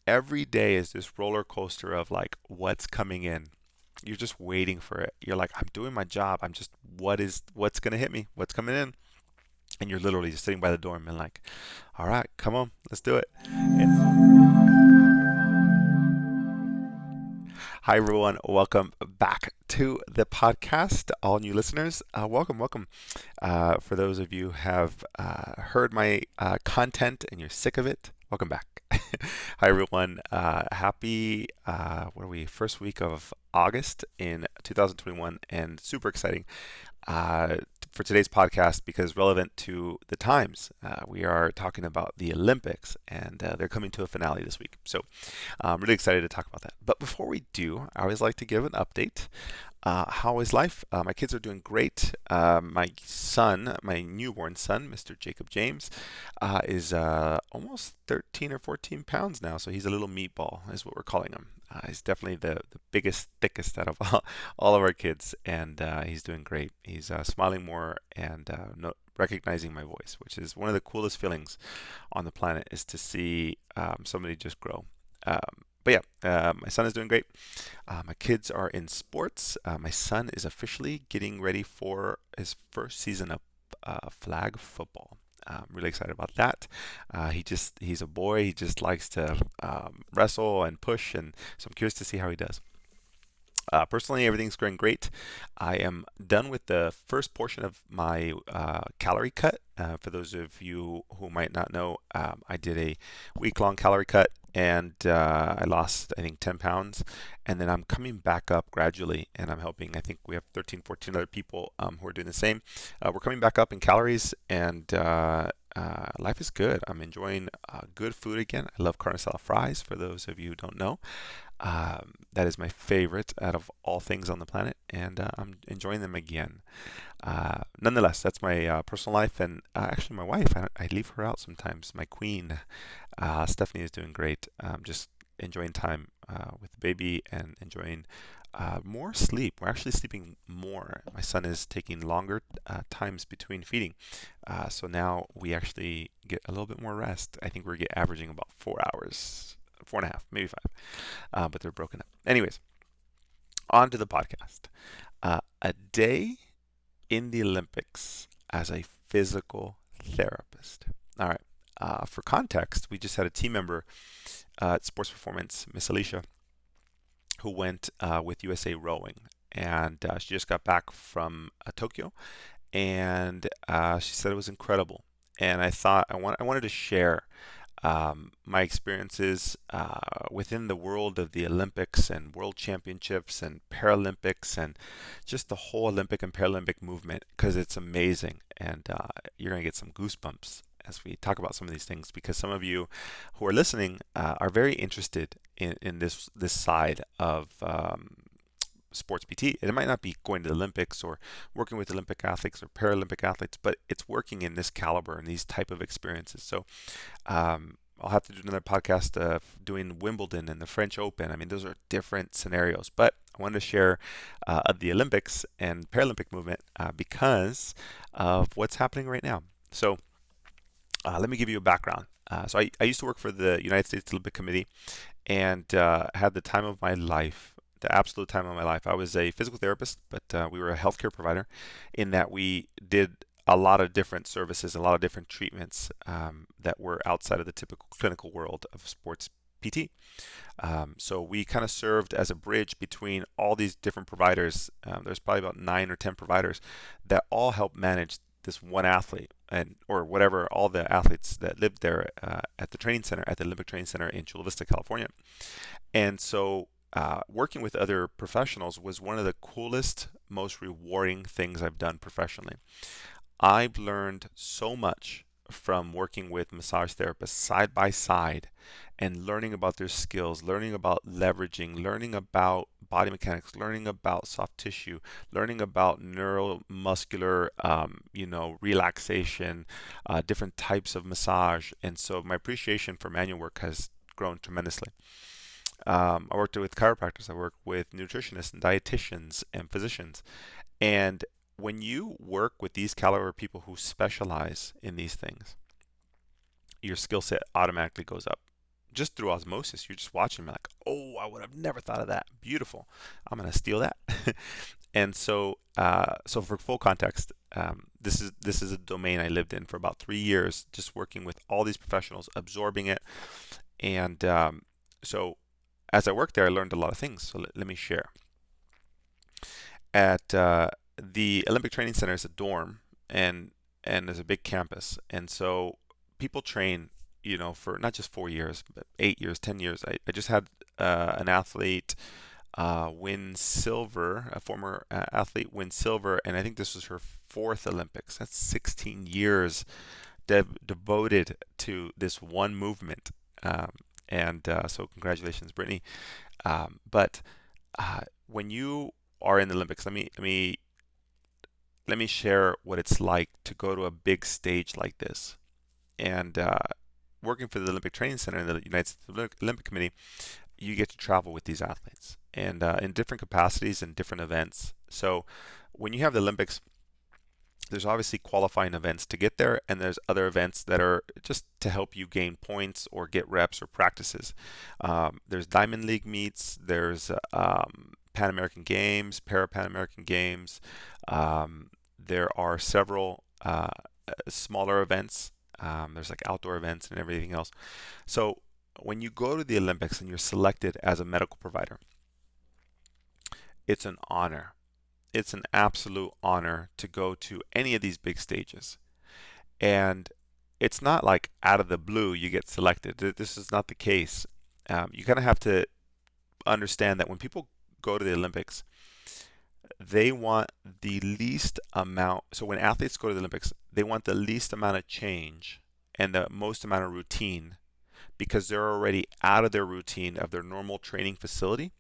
every day is this roller coaster of like what's coming in. You're just waiting for it. You're like, I'm doing my job. I'm just, what's gonna hit me? What's coming in? And you're literally just sitting by the door and being like, all right, come on, let's do it. It's Hi everyone, welcome back to the podcast. All new listeners, welcome. For those of you who have heard my content and you're sick of it, welcome back. Hi everyone, happy what are we? First week of August in 2021, and super exciting uh, for today's podcast because relevant to the times. We are talking about the Olympics, and they're coming to a finale this week. So I'm really excited to talk about that. But before we do, I always like to give an update. How is life? My kids are doing great. My son, my newborn son, Mr. Jacob James, is almost 13 or 14 pounds now. So he's a little meatball, is what we're calling him. He's definitely the biggest, thickest out of all of our kids, and he's doing great. He's smiling more and recognizing my voice, which is one of the coolest feelings on the planet, is to see somebody just grow. But yeah, my son is doing great. My kids are in sports. My son is officially getting ready for his first season of flag football. I'm really excited about that. He's a boy. He just likes to wrestle and push, and so I'm curious to see how he does. Personally, everything's going great. I am done with the first portion of my calorie cut. For those of you who might not know, I did a week-long calorie cut, and I lost, I think, 10 pounds. And then I'm coming back up gradually, and I'm helping. I think we have 13, 14 other people who are doing the same. We're coming back up in calories, and life is good. I'm enjoying good food again. I love carne asada fries, for those of you who don't know. That is my favorite out of all things on the planet, and I'm enjoying them again. Nonetheless, that's my personal life, and actually, my wife, I leave her out sometimes. My queen, Stephanie, is doing great. Just enjoying time with the baby and enjoying more sleep. We're actually sleeping more. My son is taking longer times between feeding, so now we actually get a little bit more rest. I think we're averaging about 4 hours. 4.5, maybe 5, but they're broken up. Anyways, on to the podcast. A day in the Olympics as a physical therapist. All right. For context, we just had a team member at Sports Performance, Miss Alicia, who went with USA Rowing, and she just got back from Tokyo, and she said it was incredible. And I wanted to share my experiences within the world of the Olympics and World Championships and Paralympics and just the whole Olympic and Paralympic movement, because it's amazing, and you're going to get some goosebumps as we talk about some of these things, because some of you who are listening are very interested in this side of sports PT. It might not be going to the Olympics or working with Olympic athletes or Paralympic athletes, but it's working in this caliber and these type of experiences. So I'll have to do another podcast doing Wimbledon and the French Open. I mean, those are different scenarios, but I wanted to share the Olympics and Paralympic movement because of what's happening right now. So let me give you a background. So I used to work for the United States Olympic Committee, and had the time of my life, the absolute time of my life. I was a physical therapist, but we were a healthcare provider in that we did a lot of different services, a lot of different treatments that were outside of the typical clinical world of sports PT. So we kind of served as a bridge between all these different providers. There's probably about 9 or 10 providers that all help manage this one athlete, and or whatever, all the athletes that lived there at the training center, at the Olympic Training Center in Chula Vista, California. And so working with other professionals was one of the coolest, most rewarding things I've done professionally. I've learned so much from working with massage therapists side by side and learning about their skills, learning about leveraging, learning about body mechanics, learning about soft tissue, learning about neuromuscular, relaxation, different types of massage. And so my appreciation for manual work has grown tremendously. I worked with chiropractors, I worked with nutritionists and dietitians and physicians. And when you work with these caliber of people who specialize in these things, your skill set automatically goes up. just through osmosis. You're just watching them like, oh, I would have never thought of that. Beautiful. I'm gonna steal that. And so for full context, this is a domain I lived in for about 3 years, just working with all these professionals, absorbing it. And so as I worked there, I learned a lot of things. So let me share. At the Olympic Training Center is a dorm, and there's a big campus, and so people train, for not just 4 years, but 8 years, 10 years. I just had an athlete win silver, a former athlete win silver, and I think this was her fourth Olympics. That's 16 years devoted to this one movement. And so congratulations, Brittany. But when you are in the Olympics, let me share what it's like to go to a big stage like this. And working for the Olympic Training Center in the United States Olympic Committee, you get to travel with these athletes and in different capacities and different events. So when you have the Olympics, there's obviously qualifying events to get there, and there's other events that are just to help you gain points or get reps or practices. There's Diamond League meets, there's Pan American Games, Pan American Games. There are several smaller events. There's like outdoor events and everything else. So when you go to the Olympics and you're selected as a medical provider, it's an honor. It's an absolute honor to go to any of these big stages. And it's not like out of the blue you get selected. This is not the case. You kind of have to understand that when people go to the Olympics, they want the least amount. So when athletes go to the Olympics, they want the least amount of change and the most amount of routine, because they're already out of their routine of their normal training facility,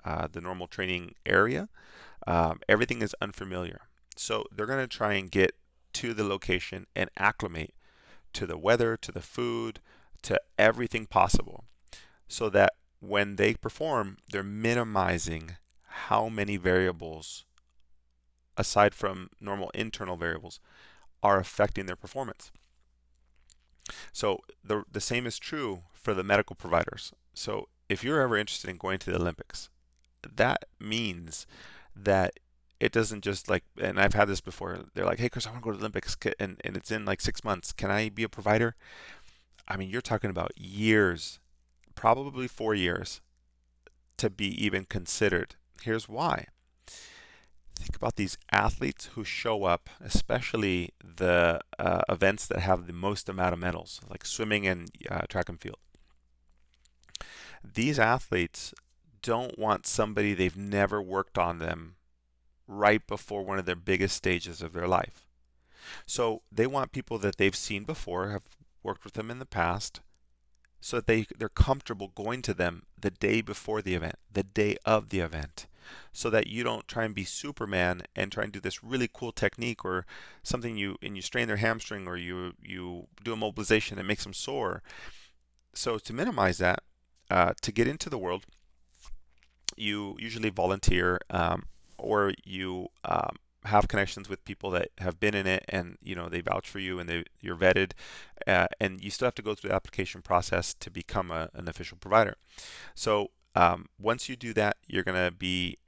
the normal training area. Everything is unfamiliar. So they're going to try and get to the location and acclimate to the weather, to the food, to everything possible, so that when they perform, they're minimizing how many variables, aside from normal internal variables, are affecting their performance. So the same is true for the medical providers. So if you're ever interested in going to the Olympics, that means that it doesn't just like, and I've had this before, they're like, hey Chris, I want to go to the Olympics, and it's in like 6 months. Can I be a provider? I mean, you're talking about years, probably 4 years to be even considered. Here's why. Think about these athletes who show up, especially the events that have the most amount of medals, like swimming and track and field. These athletes don't want somebody they've never worked on them right before one of their biggest stages of their life. So they want people that they've seen before, have worked with them in the past, so that they're comfortable going to them the day before the event, the day of the event, so that you don't try and be Superman and try and do this really cool technique or something and you strain their hamstring, or you do a mobilization that makes them sore. So to minimize that, to get into the world, you usually volunteer, or you have connections with people that have been in it, and they vouch for you, and you're vetted, and you still have to go through the application process to become an official provider. So once you do that, you're going to be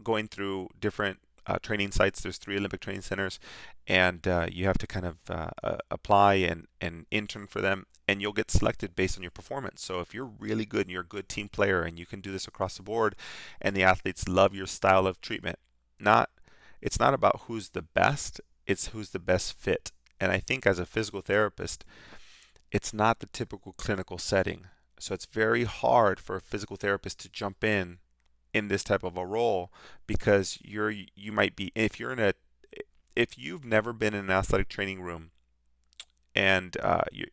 going through different training sites. There's 3 Olympic training centers, and you have to kind of apply and intern for them, and you'll get selected based on your performance. So if you're really good and you're a good team player and you can do this across the board, and the athletes love your style of treatment, it's not about who's the best, it's who's the best fit. And I think as a physical therapist, it's not the typical clinical setting. So it's very hard for a physical therapist to jump in this type of a role, because you might be, if you've never been in an athletic training room, and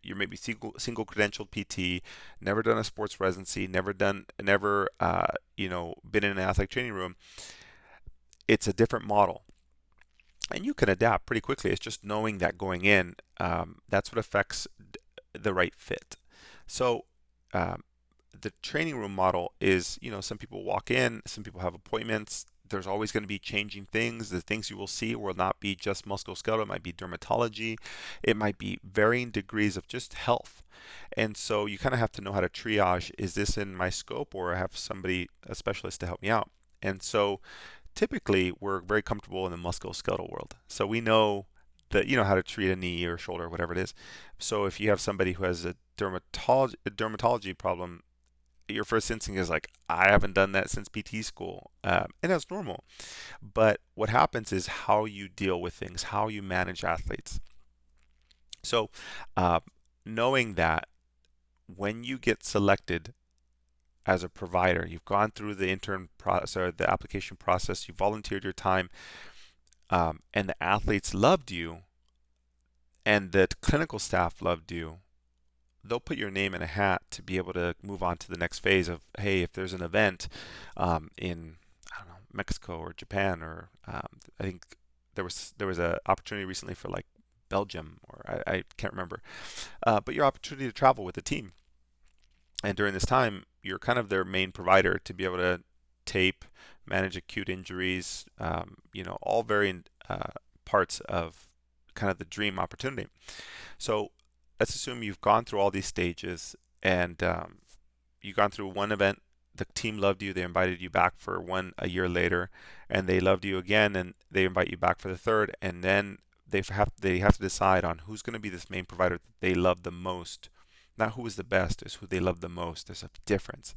you're maybe single credentialed PT, never done a sports residency, never been in an athletic training room, it's a different model, and you can adapt pretty quickly. It's just knowing that going in, that's what affects the right fit. So the training room model is, some people walk in, some people have appointments, There's always going to be changing things. The things you will see will not be just musculoskeletal. It might be dermatology. It might be varying degrees of just health. And so you kind of have to know how to triage. Is this in my scope, or I have somebody, a specialist, to help me out? And so typically we're very comfortable in the musculoskeletal world. So we know that how to treat a knee or shoulder or whatever it is. So if you have somebody who has a dermatology problem, your first instinct is like, I haven't done that since PT school, and that's normal. But what happens is how you deal with things, how you manage athletes. So, uh, knowing that when you get selected as a provider, you've gone through the intern process or the application process, you volunteered your time, and the athletes loved you, and the clinical staff loved you, they'll put your name in a hat to be able to move on to the next phase of, hey, if there's an event in, I don't know, Mexico or Japan, or I think there was a opportunity recently for like Belgium, or I can't remember, but your opportunity to travel with the team, and during this time you're kind of their main provider to be able to tape, manage acute injuries, all varying parts of kind of the dream opportunity. So let's assume you've gone through all these stages, and you've gone through one event. The team loved you. They invited you back for one a year later, and they loved you again, and they invite you back for the third. And then they have to decide on who's going to be this main provider that they love the most. Not who is the best, is who they love the most. There's a difference.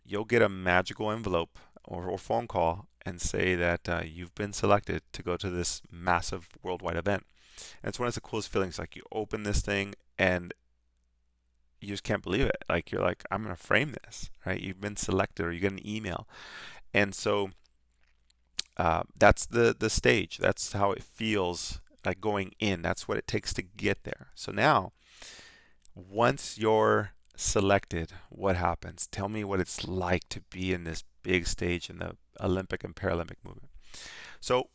You'll get a magical envelope or phone call and say that you've been selected to go to this massive worldwide event. And it's one of the coolest feelings. Like, you open this thing and you just can't believe it. Like, you're like, I'm gonna frame this, right? You've been selected, or you get an email, and so that's the stage. That's how it feels like going in. That's what it takes to get there. So now, once you're selected, what happens? Tell me what it's like to be in this big stage in the Olympic and Paralympic movement. So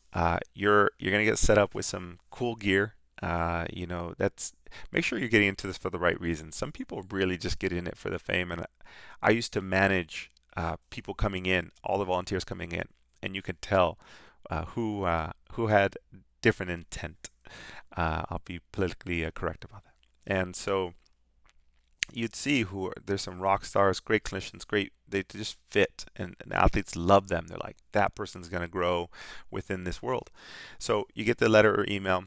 you're gonna get set up with some cool gear. That's make sure you're getting into this for the right reasons. Some people really just get in it for the fame, and I used to manage people coming in, all the volunteers coming in, and you could tell who had different intent. I'll be politically correct about that. And so you'd see there's some rock stars, great clinicians, great, they just fit, and athletes love them. They're like, that person's going to grow within this world. So you get the letter or email.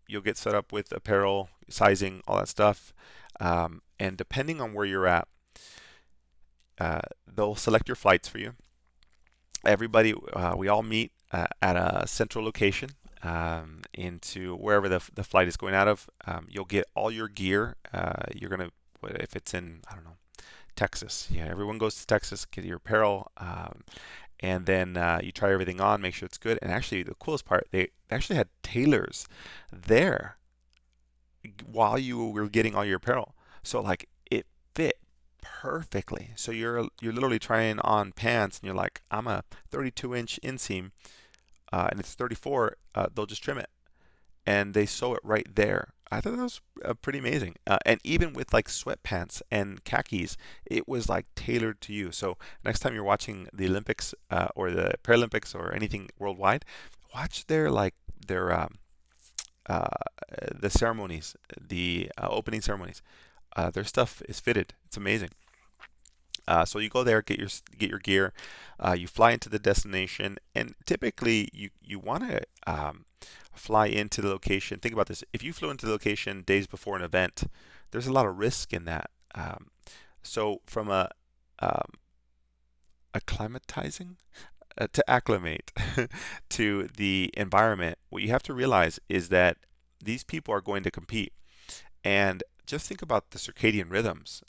You'll get set up with apparel, sizing, all that stuff. And depending on where you're at, they'll select your flights for you. Everybody, we all meet at a central location, into wherever the flight is going out of. You'll get all your gear. You're going to, if it's in, I don't know, Texas. Yeah, everyone goes to Texas, get your apparel, and then you try everything on, make sure it's good. And actually, the coolest part, they actually had tailors there while you were getting all your apparel. So like, it fit perfectly. So you're literally trying on pants, and you're like, I'm a 32-inch inseam, and it's 34. They'll just trim it, and they sew it right there. I thought that was pretty amazing. And even with like sweatpants and khakis, it was like tailored to you. So next time you're watching the Olympics or the Paralympics or anything worldwide, watch their uh, the ceremonies, the opening ceremonies. Their stuff is fitted. It's amazing. So you go there, get your gear, you fly into the destination, and typically you want to fly into the location. Think about this: if you flew into the location days before an event, there's a lot of risk in that. So from a acclimatizing to acclimate to the environment, what you have to realize is that these people are going to compete, and just think about the circadian rhythms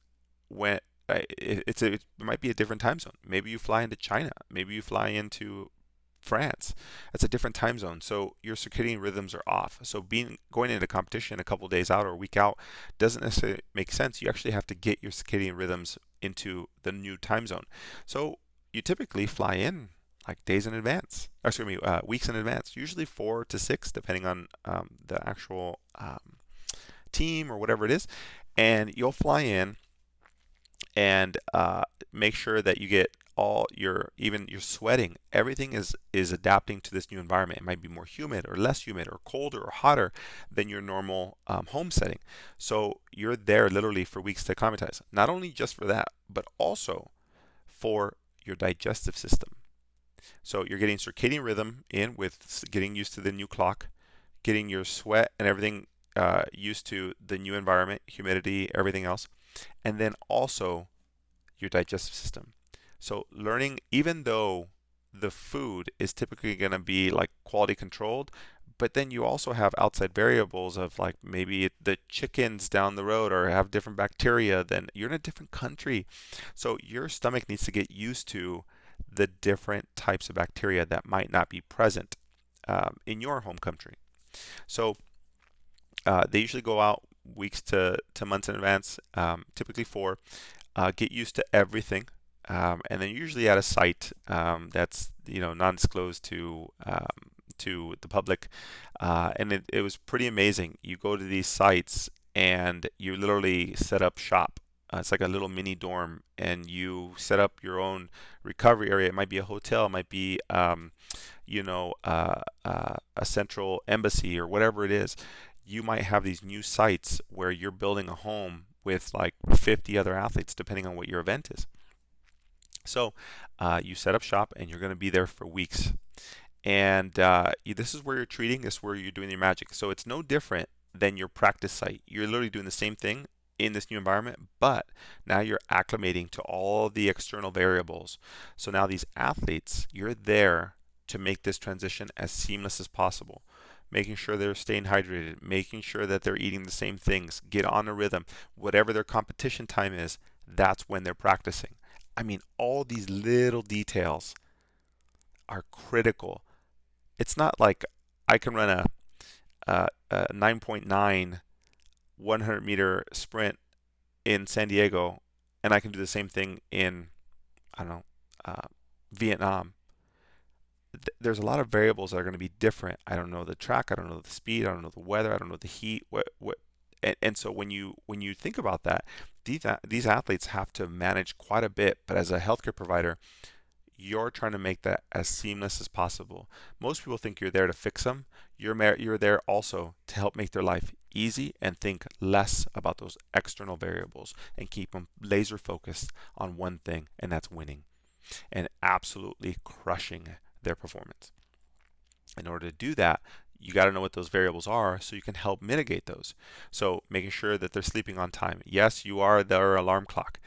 when it might be a different time zone. Maybe you fly into China. Maybe you fly into France. That's a different time zone. So your circadian rhythms are off. So going into competition a couple days out or a week out doesn't necessarily make sense. You actually have to get your circadian rhythms into the new time zone. So you typically fly in like days in advance. Or excuse me, weeks in advance. Usually 4 to 6, depending on the actual team or whatever it is. And you'll fly in and make sure that you get all your, even your sweating, everything is adapting to this new environment. It might be more humid or less humid or colder or hotter than your normal home setting. So you're there literally for weeks to acclimatize. Not only just for that, but also for your digestive system. So you're getting circadian rhythm in with getting used to the new clock, getting your sweat and everything used to the new environment, humidity, everything else, and then also your digestive system. So learning, even though the food is typically going to be like quality controlled, but then you also have outside variables of like maybe the chickens down the road or have different bacteria, then you're in a different country. So your stomach needs to get used to the different types of bacteria that might not be present in your home country. So they usually go out weeks to months in advance, typically for get used to everything, and then usually at a site that's non-disclosed to the public, and it was pretty amazing. You go to these sites and you literally set up shop. It's like a little mini dorm, and you set up your own recovery area. It might be a hotel, it might be a central embassy or whatever it is. You might have these new sites where you're building a home with like 50 other athletes, depending on what your event is. So you set up shop and you're going to be there for weeks. And this is where you're treating, this is where you're doing your magic. So it's no different than your practice site. You're literally doing the same thing in this new environment, but now you're acclimating to all the external variables. So now these athletes, you're there to make this transition as seamless as possible, making sure they're staying hydrated, making sure that they're eating the same things, get on a rhythm. Whatever their competition time is, that's when they're practicing. I mean, all these little details are critical. It's not like I can run a 9.9 100-meter sprint in San Diego and I can do the same thing in, I don't know, Vietnam. There's a lot of variables that are going to be different. I don't know the track, I don't know the speed, I don't know the weather, I don't know the heat. And so when you think about that, these athletes have to manage quite a bit. But as a healthcare provider, you're trying to make that as seamless as possible. Most people think you're there to fix them. You're there also to help make their life easy and think less about those external variables and keep them laser focused on one thing, and that's winning and absolutely crushing their performance. In order to do that, you got to know what those variables are so you can help mitigate those. So making sure that they're sleeping on time. Yes, you are their alarm clock.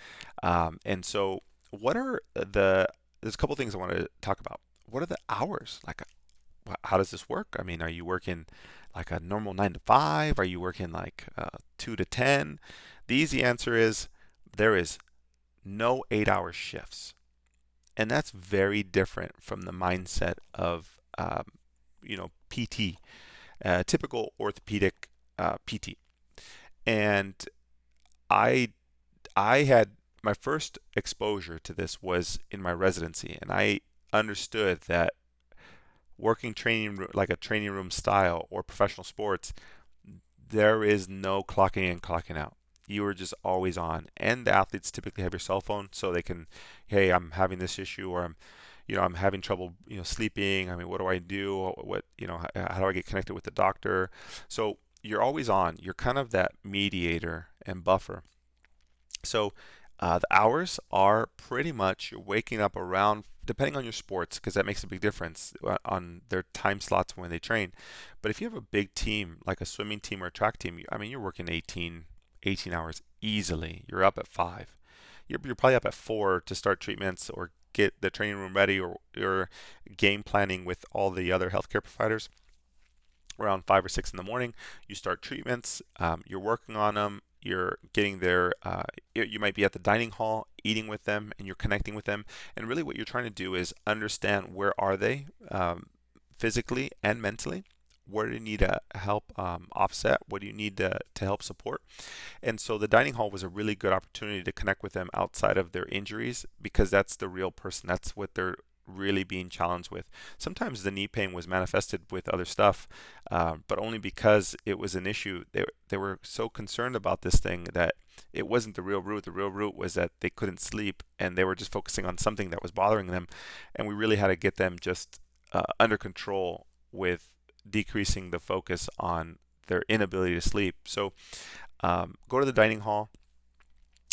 And so what are there's a couple things I want to talk about. What are the hours? Like, how does this work? I mean, are you working like a normal 9 to 5? Are you working like 2 to 10? The easy answer is there is no 8-hour shifts. And that's very different from the mindset of PT, typical orthopedic PT. And I had my first exposure to this was in my residency, and I understood that working like a training room style or professional sports, there is no clocking in, clocking out. You are just always on, and the athletes typically have your cell phone, so they can, hey, I'm having this issue, or I'm having trouble, sleeping. I mean, what do I do? How do I get connected with the doctor? So you're always on. You're kind of that mediator and buffer. So the hours are pretty much you're waking up around, depending on your sports, because that makes a big difference on their time slots when they train. But if you have a big team, like a swimming team or a track team, you're working 18 hours easily. You're up at 5. You're probably up at 4 to start treatments or get the training room ready, or you're game planning with all the other healthcare providers. Around 5 or 6 in the morning, you start treatments. You're working on them. You're getting there. You might be at the dining hall eating with them, and you're connecting with them. And really what you're trying to do is understand where are they physically and mentally. Where do you need to help offset? What do you need to help support? And so the dining hall was a really good opportunity to connect with them outside of their injuries, because that's the real person. That's what they're really being challenged with. Sometimes the knee pain was manifested with other stuff, but only because it was an issue. They were so concerned about this thing that it wasn't the real root. The real root was that they couldn't sleep and they were just focusing on something that was bothering them. And we really had to get them just under control with decreasing the focus on their inability to sleep. So go to the dining hall,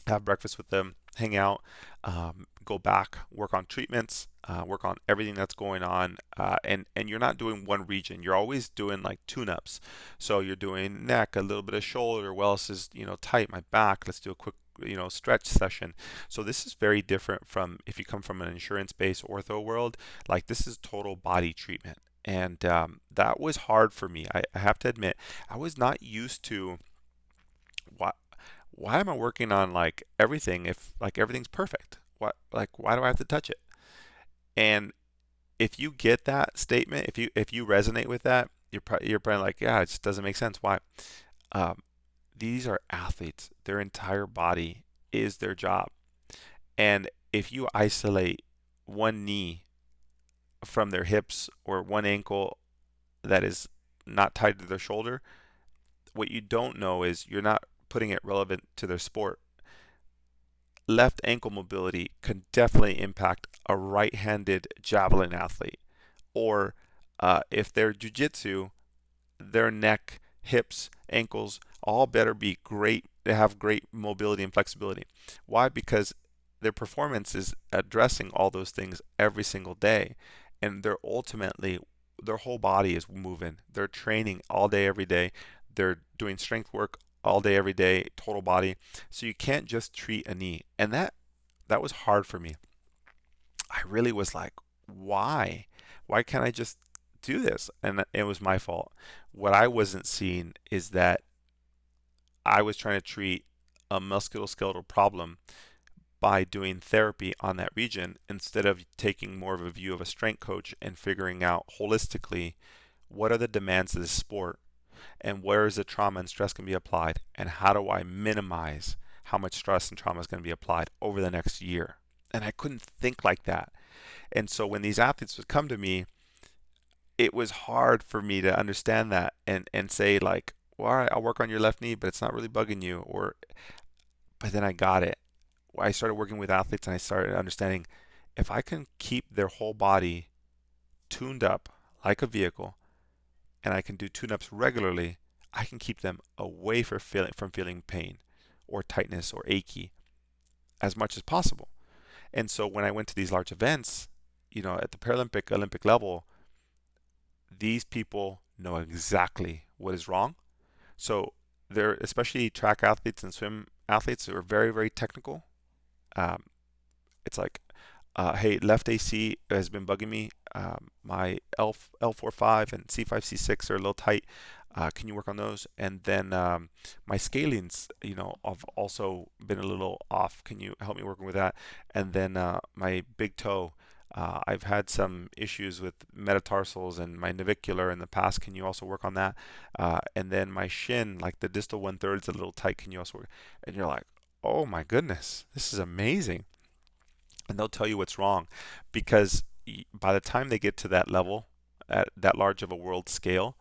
have breakfast with them, hang out, go back, work on treatments, work on everything that's going on, and you're not doing one region. You're always doing like tune-ups. So you're doing neck, a little bit of shoulder. What else is tight? My back. Let's do a quick stretch session. So this is very different from if you come from an insurance-based ortho world. Like this is total body treatment, and that was hard for me. I have to admit, I was not used to what why am I working on like everything if like everything's perfect? Why do I have to touch it? And if you get that statement, if you resonate with that, you're probably like, yeah, it just doesn't make sense. Why? Um, these are athletes. Their entire body is their job. And if you isolate one knee from their hips or one ankle that is not tied to their shoulder, what you don't know is you're not putting it relevant to their sport. Left ankle mobility can definitely impact a right-handed javelin athlete. Or if they're jiu-jitsu, their neck, hips, ankles all better be great. They have great mobility and flexibility. Why? Because their performance is addressing all those things every single day, and they're ultimately their whole body is moving. They're training all day, every day. They're doing strength work all day, every day, total body. So you can't just treat a knee, and that was hard for me. I really was like, why? Why can't I just do this? And it was my fault. What I wasn't seeing is that I was trying to treat a musculoskeletal problem by doing therapy on that region instead of taking more of a view of a strength coach and figuring out holistically what are the demands of this sport and where is the trauma and stress can be applied and how do I minimize how much stress and trauma is going to be applied over the next year. And I couldn't think like that. And so when these athletes would come to me, it was hard for me to understand that and say like, well, all right, I'll work on your left knee, but it's not really bugging you. Or, but then I got it. I started working with athletes and I started understanding if I can keep their whole body tuned up like a vehicle and I can do tune-ups regularly, I can keep them away from feeling pain or tightness or achy as much as possible. And so when I went to these large events, at the Paralympic, Olympic level, these people know exactly what is wrong. So they're especially track athletes and swim athletes who are very, very technical. Um, it's like, hey, left AC has been bugging me. My L45 and C5, C6 are a little tight. Can you work on those? And then my scalings, have also been a little off. Can you help me working with that? And then my big toe, I've had some issues with metatarsals and my navicular in the past. Can you also work on that? And then my shin, like the distal 1/3 is a little tight. Can you also work? And you're like, oh my goodness, this is amazing. And they'll tell you what's wrong because by the time they get to that level, at that large of a world scale,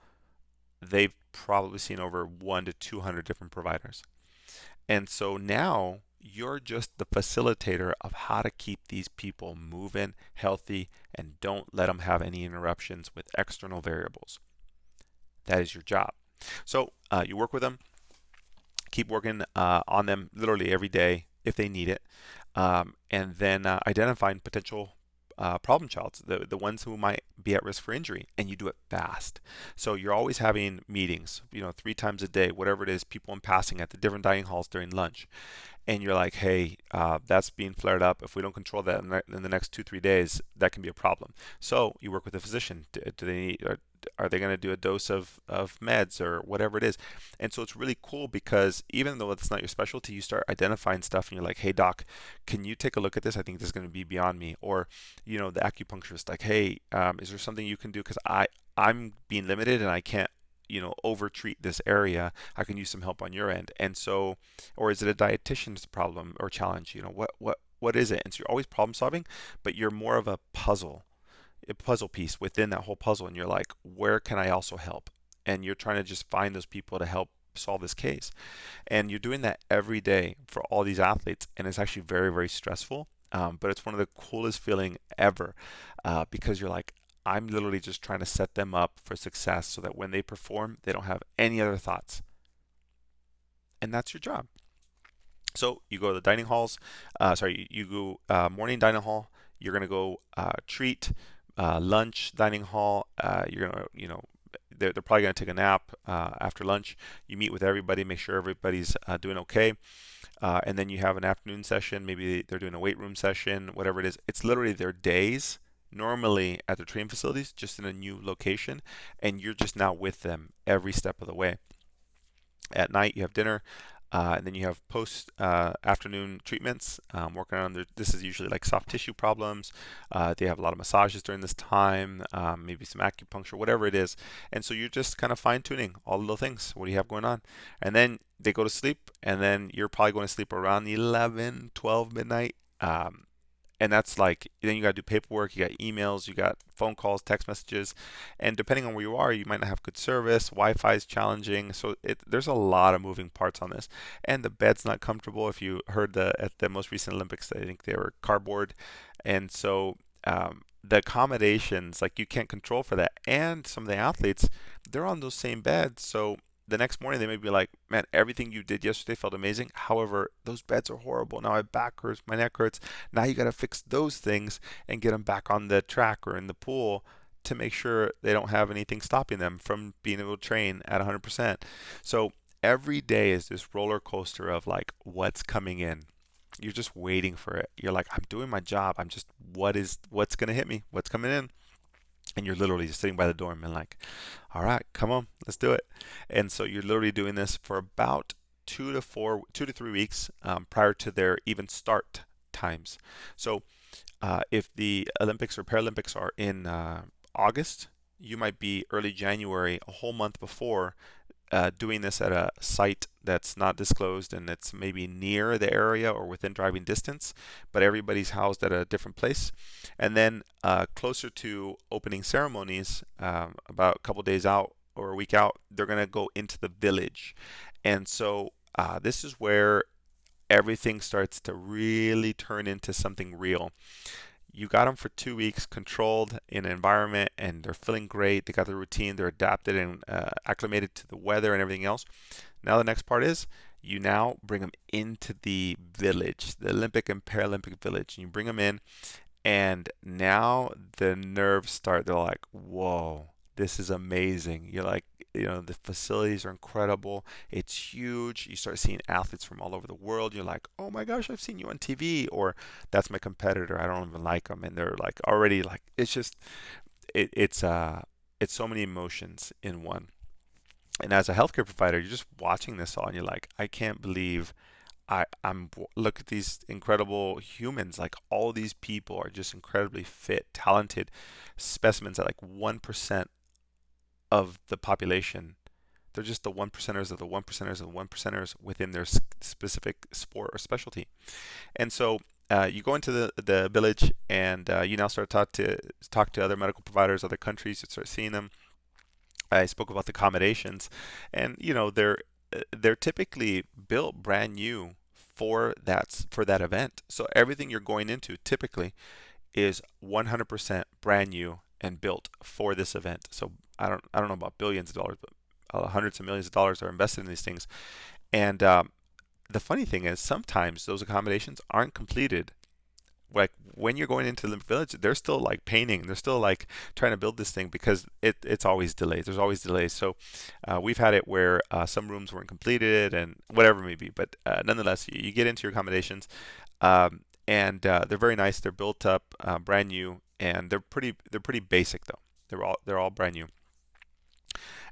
they've probably seen over 1 to 200 different providers. And so now you're just the facilitator of how to keep these people moving, healthy, and don't let them have any interruptions with external variables. That is your job. So you work with them, keep working on them literally every day if they need it, and then identifying potential problem childs, the ones who might be at risk for injury, and you do it fast. So you're always having meetings, 3 times a day, whatever it is, people in passing at the different dining halls during lunch, and you're like, hey, that's being flared up. If we don't control that in the next 2-3 days, that can be a problem. So you work with a physician. Do they need, are they going to do a dose of meds or whatever it is? And so it's really cool because even though it's not your specialty, you start identifying stuff and you're like, hey, doc, can you take a look at this? I think this is going to be beyond me. Or, the acupuncturist, like, hey, is there something you can do? Because I'm being limited and I can't over treat this area. I can use some help on your end. And so, or is it a dietitian's problem or challenge? What is it? And so you're always problem solving, but you're more of a puzzle piece within that whole puzzle. And you're like, where can I also help? And you're trying to just find those people to help solve this case. And you're doing that every day for all these athletes, and it's actually very, very stressful. But it's one of the coolest feeling ever, because you're like, I'm literally just trying to set them up for success so that when they perform, they don't have any other thoughts. And that's your job. So you go to the dining halls. Sorry, you go morning dining hall. You're gonna go treat, lunch dining hall. You're gonna, they're probably gonna take a nap after lunch. You meet with everybody, make sure everybody's doing okay, and then you have an afternoon session. Maybe they're doing a weight room session, whatever it is. It's literally their days. Normally at their training facilities, just in a new location, and you're just now with them every step of the way. At night, you have dinner, and then you have post afternoon treatments, working on this is usually like soft tissue problems. They have a lot of massages during this time, maybe some acupuncture, whatever it is. And so you're just kind of fine tuning all the little things. What do you have going on? And then they go to sleep, and then you're probably going to sleep around 11, 12 midnight. And that's like, then you got to do paperwork, you got emails, you got phone calls, text messages, and depending on where you are, you might not have good service. Wi-Fi is challenging, so there's a lot of moving parts on this, and the bed's not comfortable. If you heard at the most recent Olympics, I think they were cardboard, and so the accommodations, like, you can't control for that. And some of the athletes, they're on those same beds, so the next morning they may be like, man, everything you did yesterday felt amazing. However, those beds are horrible. Now my back hurts, my neck hurts. Now you got to fix those things and get them back on the track or in the pool to make sure they don't have anything stopping them from being able to train at 100%. So every day is this roller coaster of like what's coming in. You're just waiting for it. You're like, I'm doing my job. I'm just, what's going to hit me? What's coming in? And you're literally just sitting by the door and being like, all right, come on, let's do it. And so you're literally doing this for about 2 to 3 weeks, prior to their even start times. So if the Olympics or Paralympics are in August, you might be early January, a whole month before, doing this at a site that's not disclosed, and it's maybe near the area or within driving distance, but everybody's housed at a different place. And then closer to opening ceremonies, about a couple days out or a week out, they're going to go into the village. And so this is where everything starts to really turn into something real. You got them for 2 weeks controlled in an environment, and they're feeling great. They got the routine, they're adapted and acclimated to the weather and everything else. Now the next part is you now bring them into the village, the Olympic and Paralympic village, and you bring them in, and now the nerves start. They're like, whoa, this is amazing. You're like, the facilities are incredible. It's huge. You start seeing athletes from all over the world. You're like, oh my gosh, I've seen you on TV, or that's my competitor. I don't even like them, and they're like already like, it's just, it's so many emotions in one. And as a healthcare provider, you're just watching this all, and you're like, I can't believe I'm look at these incredible humans. Like, all these people are just incredibly fit, talented specimens at like 1% of the population. They're just the one percenters of the one percenters of the one percenters within their specific sport or specialty. And so you go into the village, and you now start talk to other medical providers, other countries. You start seeing them. I spoke about the accommodations, and they're typically built brand new for that event. So everything you're going into typically is 100% brand new and built for this event. So I don't know about billions of dollars, but hundreds of millions of dollars are invested in these things. And the funny thing is, sometimes those accommodations aren't completed. Like, when you're going into the village, they're still like painting. They're still like trying to build this thing, because it's always delays. There's always delays. So we've had it where some rooms weren't completed and whatever it may be. But nonetheless, you get into your accommodations, and they're very nice. They're built up, brand new, and they're pretty basic though. They're all brand new.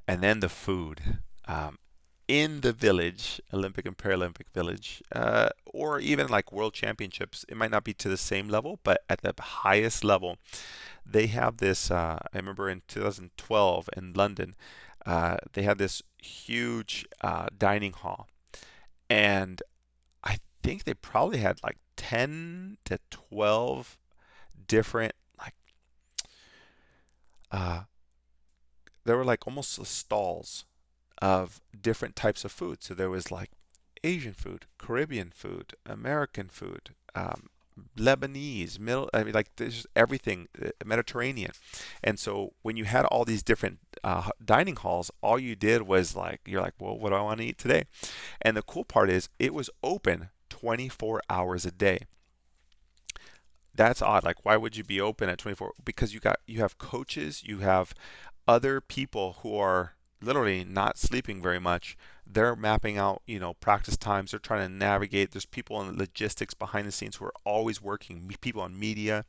And then the food. In the village, Olympic and Paralympic village, or even like world championships, it might not be to the same level, but at the highest level, they have this. I remember in 2012 in London, they had this huge dining hall, and I think they probably had like 10 to 12 different, like, uh, there were like almost stalls, of different types of food. So there was like Asian food, Caribbean food, American food, Lebanese, I mean, like there's everything, Mediterranean. And so when you had all these different dining halls, all you did was like, you're like, well, what do I want to eat today? And the cool part is it was open 24 hours a day. That's odd. Like, why would you be open at 24? Because you have coaches, you have other people who are literally not sleeping very much. They're mapping out, practice times. They're trying to navigate. There's people in logistics behind the scenes who are always working, people on media.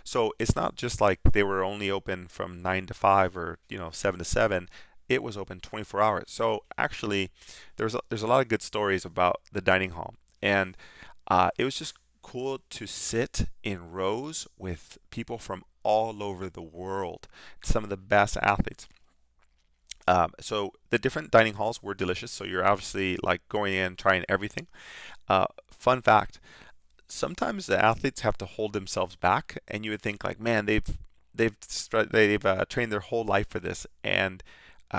So it's not just like they were only open from 9 to 5 or, 7 to 7. It was open 24 hours. So actually, there's a lot of good stories about the dining hall. And it was just cool to sit in rows with people from all over the world, some of the best athletes. So the different dining halls were delicious. So you're obviously like going in, trying everything. Fun fact: sometimes the athletes have to hold themselves back, and you would think like, man, they've trained their whole life for this, and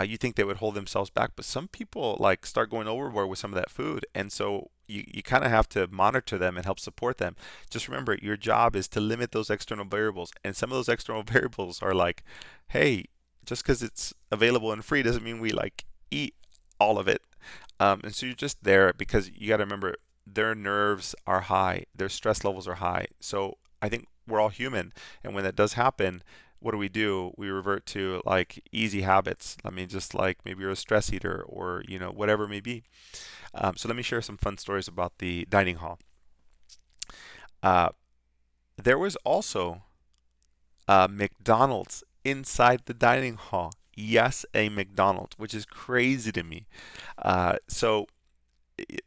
you think they would hold themselves back, but some people like start going overboard with some of that food, and so you kind of have to monitor them and help support them. Just remember, your job is to limit those external variables, and some of those external variables are like, hey, just because it's available and free doesn't mean we like eat all of it. And so you're just there because you got to remember their nerves are high, their stress levels are high. So I think we're all human, and when that does happen, what do? We revert to like easy habits. I mean, just like maybe you're a stress eater or whatever it may be. So let me share some fun stories about the dining hall. Uh, there was also McDonald's inside the dining hall. Yes, a McDonald's, which is crazy to me. So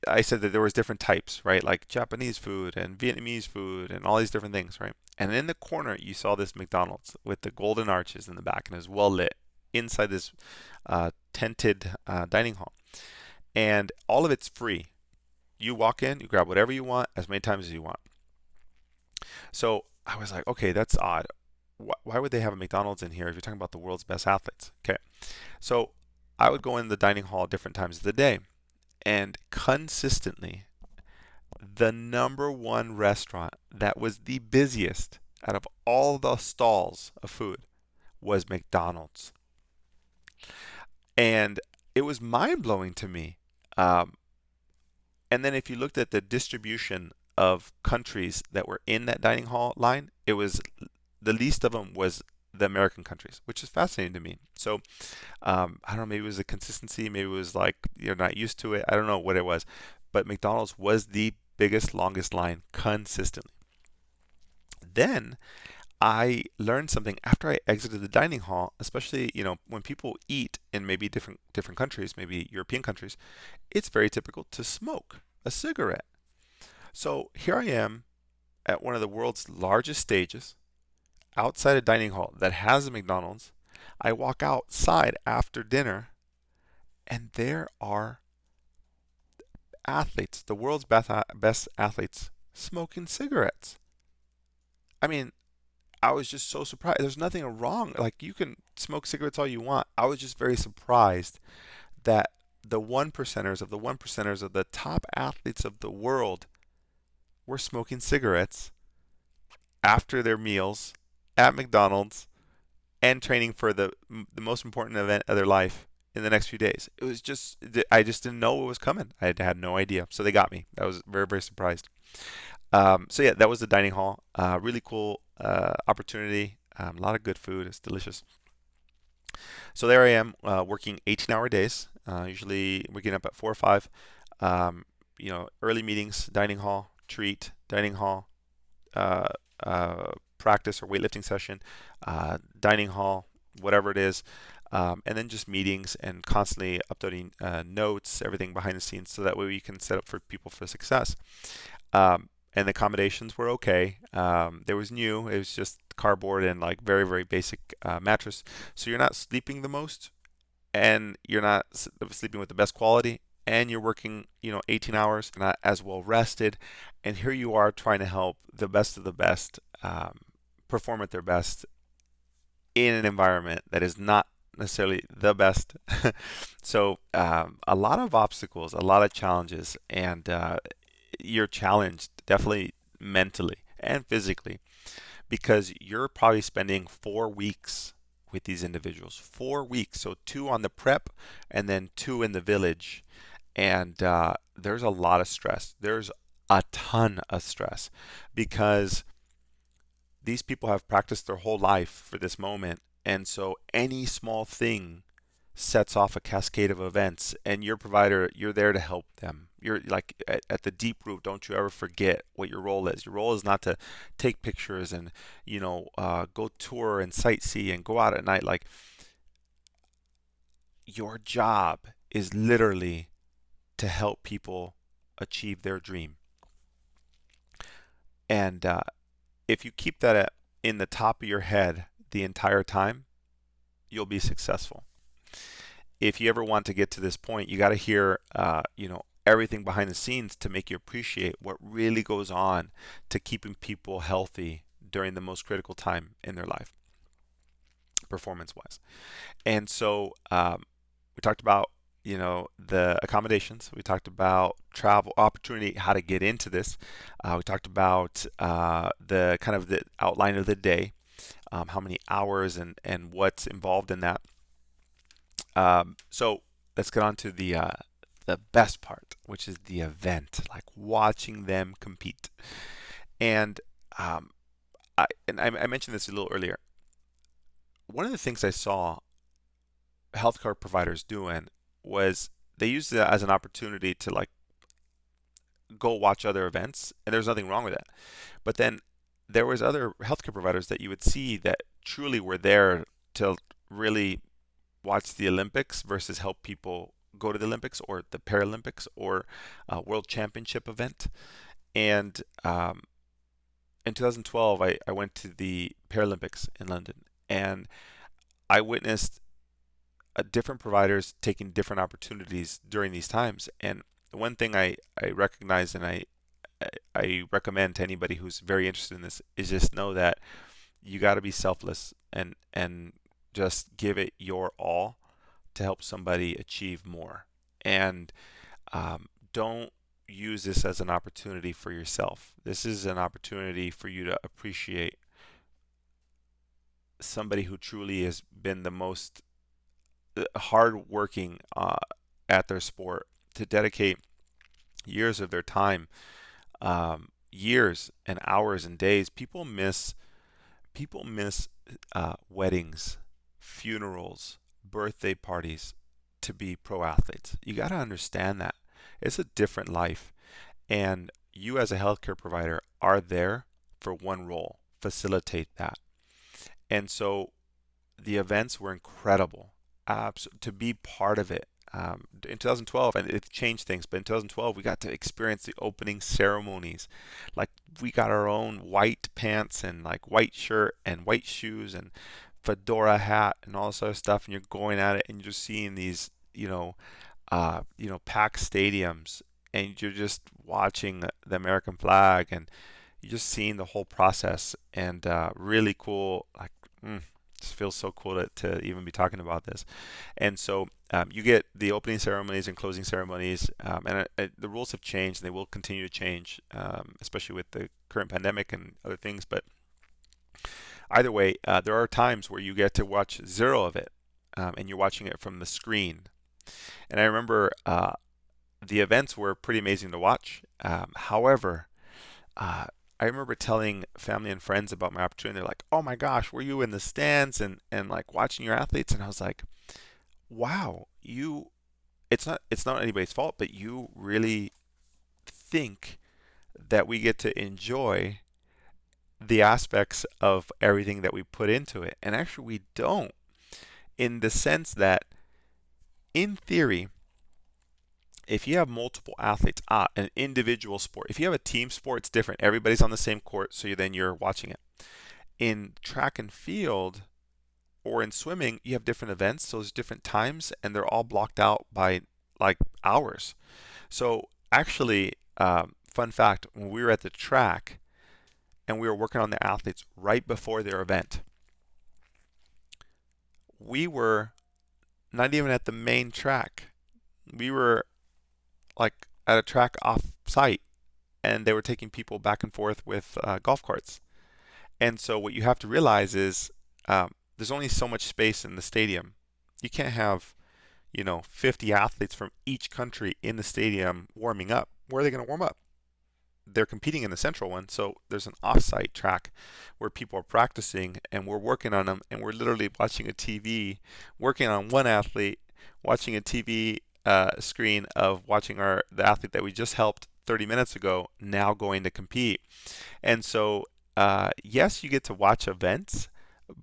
I said that there was different types, right? Like Japanese food and Vietnamese food and all these different things, right? And in the corner, you saw this McDonald's with the golden arches in the back and it was well lit inside this tented dining hall. And all of it's free. You walk in, you grab whatever you want as many times as you want. So I was like, okay, that's odd. Why would they have a McDonald's in here if you're talking about the world's best athletes? Okay. So I would go in the dining hall at different times of the day. And consistently, the number one restaurant that was the busiest out of all the stalls of food was McDonald's. And it was mind blowing to me. Um, and then if you looked at the distribution of countries that were in that dining hall line, it was the least of them was the American countries, which is fascinating to me. So I don't know, maybe it was the consistency, maybe it was like you're not used to it. I don't know what it was, but McDonald's was the biggest, longest line consistently. Then I learned something after I exited the dining hall, especially when people eat in maybe different countries, maybe European countries, it's very typical to smoke a cigarette. So here I am at one of the world's largest stages outside a dining hall that has a McDonald's. I walk outside after dinner, and there are athletes, the world's best athletes, smoking cigarettes. I mean, I was just so surprised. There's nothing wrong. Like, you can smoke cigarettes all you want. I was just very surprised that the one percenters of the one percenters of the top athletes of the world were smoking cigarettes after their meals at McDonald's and training for the most important event of their life in the next few days. It was just I just didn't know what was coming. I had no idea. So they got me. I was very, very surprised. So yeah, that was the dining hall. Really cool opportunity. A lot of good food. It's delicious. So there I am working 18-hour days. Usually waking up at 4 or 5. Early meetings, dining hall, treat, dining hall, uh, practice or weightlifting session, dining hall, whatever it is, and then just meetings and constantly uploading notes, everything behind the scenes, so that way we can set up for people for success. And the accommodations were okay. There was new. It was just cardboard and like very, very basic mattress. So you're not sleeping the most, and you're not sleeping with the best quality, and you're working 18 hours, not as well rested, and here you are trying to help the best of the best perform at their best in an environment that is not necessarily the best. So a lot of obstacles, a lot of challenges, and you're challenged definitely mentally and physically because you're probably spending 4 weeks with these individuals. 4 weeks, so two on the prep and then two in the village. And there's a lot of stress. There's a ton of stress because these people have practiced their whole life for this moment. And so any small thing sets off a cascade of events, and your provider, you're there to help them. You're like at the deep root, don't you ever forget what your role is. Your role is not to take pictures and go tour and sightsee and go out at night. Like, your job is literally to help people achieve their dream. And if you keep that in the top of your head the entire time, you'll be successful. If you ever want to get to this point, you got to hear, everything behind the scenes to make you appreciate what really goes on to keeping people healthy during the most critical time in their life, performance-wise. And so we talked about, the accommodations. We talked about travel opportunity, how to get into this. We talked about the kind of the outline of the day, how many hours and what's involved in that. So let's get on to the best part, which is the event, like watching them compete. And I mentioned this a little earlier. One of the things I saw healthcare providers doing was they used it as an opportunity to like go watch other events, and there's nothing wrong with that. But then there was other healthcare providers that you would see that truly were there to really watch the Olympics versus help people go to the Olympics or the Paralympics or a World Championship event. And in 2012, I went to the Paralympics in London, and I witnessed different providers taking different opportunities during these times. And one thing I recognize and I recommend to anybody who's very interested in this is just know that you got to be selfless and just give it your all to help somebody achieve more. And don't use this as an opportunity for yourself. This is an opportunity for you to appreciate somebody who truly has been the most hard working at their sport to dedicate years of their time, years and hours and days. People miss weddings, funerals, birthday parties to be pro athletes. You got to understand that it's a different life, and you as a healthcare provider are there for one role: facilitate that. And so the events were incredible. To be part of it. In 2012, and it changed things, but in 2012, we got to experience the opening ceremonies. Like, we got our own white pants and like white shirt and white shoes and fedora hat and all this other stuff, and you're going at it and you're just seeing these, packed stadiums, and you're just watching the American flag, and you're just seeing the whole process, and really cool. Like, it feels so cool to even be talking about this. And so you get the opening ceremonies and closing ceremonies, and the rules have changed, and they will continue to change, especially with the current pandemic and other things. But either way, there are times where you get to watch zero of it, and you're watching it from the screen. And I remember the events were pretty amazing to watch. However, I remember telling family and friends about my opportunity. They're like, "Oh my gosh, were you in the stands and like watching your athletes?" And I was like, "Wow, you it's not anybody's fault, but you really think that we get to enjoy the aspects of everything that we put into it." And actually we don't, in the sense that in theory, if you have multiple athletes, an individual sport, if you have a team sport, it's different. Everybody's on the same court, so then you're watching it. In track and field or in swimming, you have different events, so there's different times, and they're all blocked out by like hours. So actually, fun fact, when we were at the track and we were working on the athletes right before their event, we were not even at the main track. We were like at a track off site, and they were taking people back and forth with golf carts. And so what you have to realize is there's only so much space in the stadium. You can't have 50 athletes from each country in the stadium warming up. Where are they going to warm up? They're competing in the central one, so there's an off-site track where people are practicing, and we're working on them, and we're literally watching a TV, working on one athlete, watching a TV screen of watching the athlete that we just helped 30 minutes ago now going to compete. And so, yes, you get to watch events,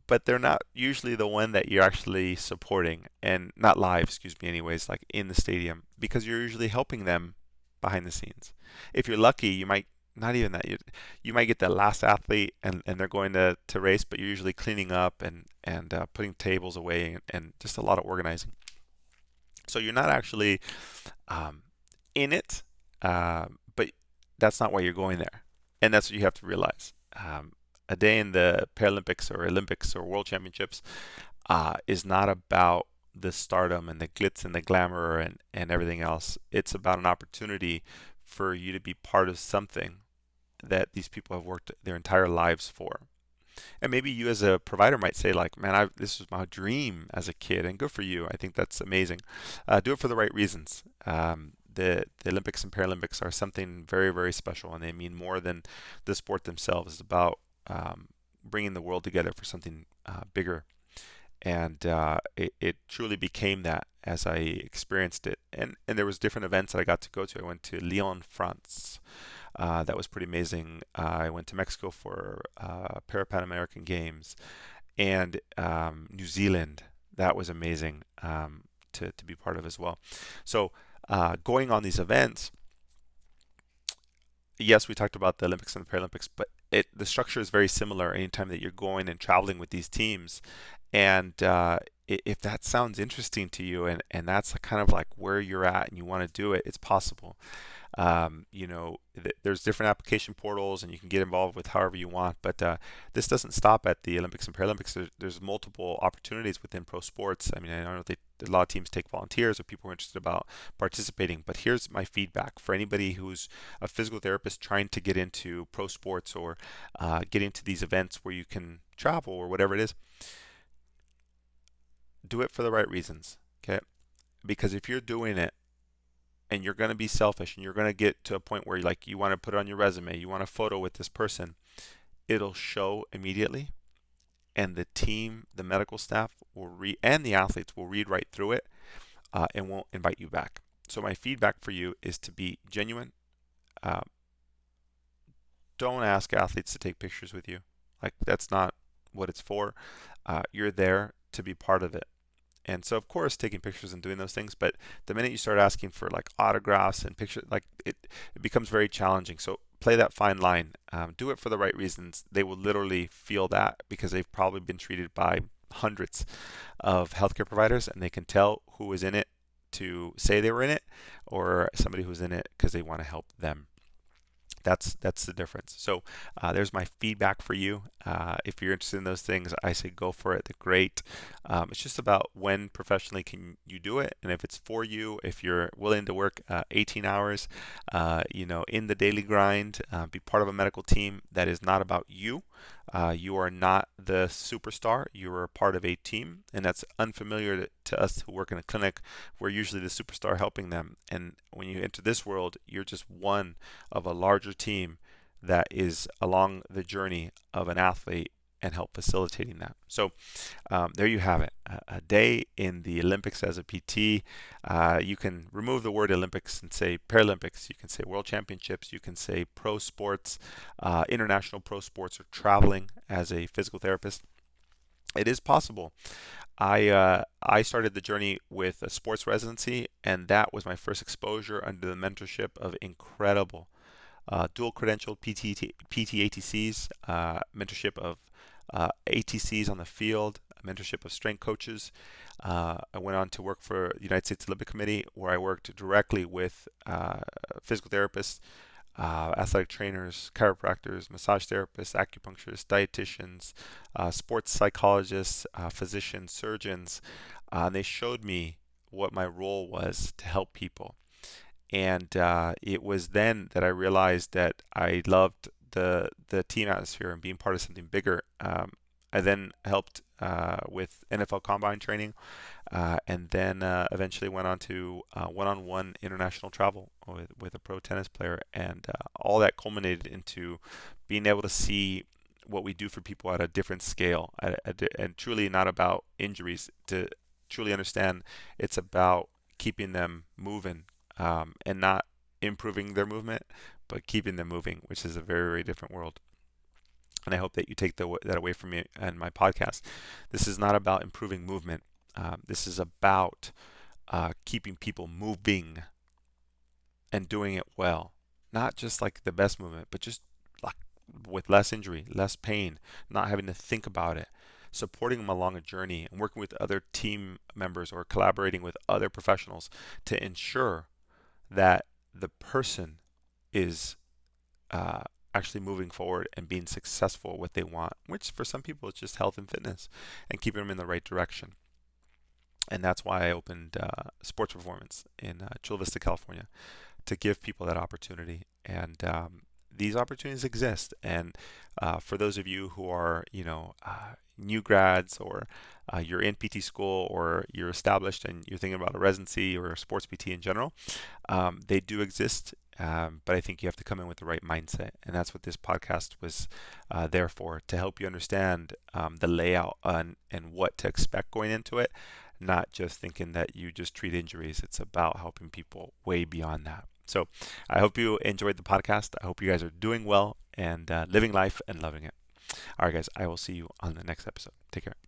but they're not usually the one that you're actually supporting, and not live, excuse me, anyways, like in the stadium, because you're usually helping them behind the scenes. If you're lucky, you might not even that you might get the last athlete, and they're going to race, but you're usually cleaning up and putting tables away, and just a lot of organizing. So you're not actually um, in it, but that's not why you're going there, and that's what you have to realize. A day in the Paralympics or Olympics or World Championships is not about the stardom and the glitz and the glamour and everything else. It's about an opportunity for you to be part of something that these people have worked their entire lives for. And maybe you as a provider might say like, man, this was my dream as a kid, and good for you. I think that's amazing. Do it for the right reasons. The Olympics and Paralympics are something very, very special, and they mean more than the sport themselves. It's about bringing the world together for something bigger. And it truly became that as I experienced it. And there was different events that I got to go to. I went to Lyon, France. That was pretty amazing. I went to Mexico for Pan American Games, and New Zealand. That was amazing to be part of as well. So going on these events, yes, we talked about the Olympics and the Paralympics, but the structure is very similar anytime that you're going and traveling with these teams. And if that sounds interesting to you, and that's kind of like where you're at and you want to do it, it's possible. There's different application portals, and you can get involved with however you want. But this doesn't stop at the Olympics and Paralympics. There's multiple opportunities within pro sports. I mean, I know a lot of teams take volunteers or people who are interested about participating. But here's my feedback for anybody who's a physical therapist trying to get into pro sports or get into these events where you can travel or whatever it is. Do it for the right reasons, okay? Because if you're doing it and you're going to be selfish and you're going to get to a point where you want to put it on your resume, you want a photo with this person, it'll show immediately, and the team, the medical staff will read, and the athletes will read right through it and won't invite you back. So my feedback for you is to be genuine. Uh, don't ask athletes to take pictures with you. Like, that's not what it's for. You're there to be part of it. And so, of course, taking pictures and doing those things, but the minute you start asking for like autographs and pictures, like it becomes very challenging. So play that fine line. Do it for the right reasons. They will literally feel that because they've probably been treated by hundreds of healthcare providers, and they can tell who is in it to say they were in it, or somebody who's in it because they want to help them. That's the difference. So there's my feedback for you. If you're interested in those things, I say go for it. They're great. It's just about when professionally can you do it, and if it's for you, if you're willing to work 18 hours, in the daily grind, be part of a medical team that is not about you. You are not the superstar. You are part of a team, and that's unfamiliar to us who work in a clinic. We're usually the superstar helping them. And when you enter this world, you're just one of a larger team that is along the journey of an athlete and help facilitating that. So there you have it. A day in the Olympics as a PT. You can remove the word Olympics and say Paralympics. You can say World Championships. You can say pro sports, international pro sports, or traveling as a physical therapist. It is possible. I started the journey with a sports residency, and that was my first exposure under the mentorship of incredible dual credentialed PT ATCs, mentorship of ATCs on the field, mentorship of strength coaches. I went on to work for the United States Olympic Committee, where I worked directly with physical therapists athletic trainers, chiropractors, massage therapists, acupuncturists, dietitians, sports psychologists, physicians, surgeons. And they showed me what my role was to help people. And it was then that I realized that I loved the team atmosphere and being part of something bigger. I then helped with NFL Combine training, and then eventually went on to one-on-one international travel with a pro tennis player, and all that culminated into being able to see what we do for people at a different scale, and truly not about injuries. To truly understand, it's about keeping them moving, and not improving their movement, but keeping them moving, which is a very, very different world. And I hope that you take that away from me and my podcast. This is not about improving movement. This is about keeping people moving and doing it well. Not just like the best movement, but just like with less injury, less pain, not having to think about it. Supporting them along a journey and working with other team members or collaborating with other professionals to ensure that the person is uh, actually moving forward and being successful at what they want, which for some people is just health and fitness and keeping them in the right direction. And that's why I opened Sports Performance in Chula Vista, California, to give people that opportunity. And these opportunities exist. And for those of you who are, new grads, or you're in PT school, or you're established and you're thinking about a residency or a sports PT in general, they do exist. But I think you have to come in with the right mindset. And that's what this podcast was there for, to help you understand the layout and what to expect going into it, not just thinking that you just treat injuries. It's about helping people way beyond that. So I hope you enjoyed the podcast. I hope you guys are doing well and living life and loving it. All right, guys, I will see you on the next episode. Take care.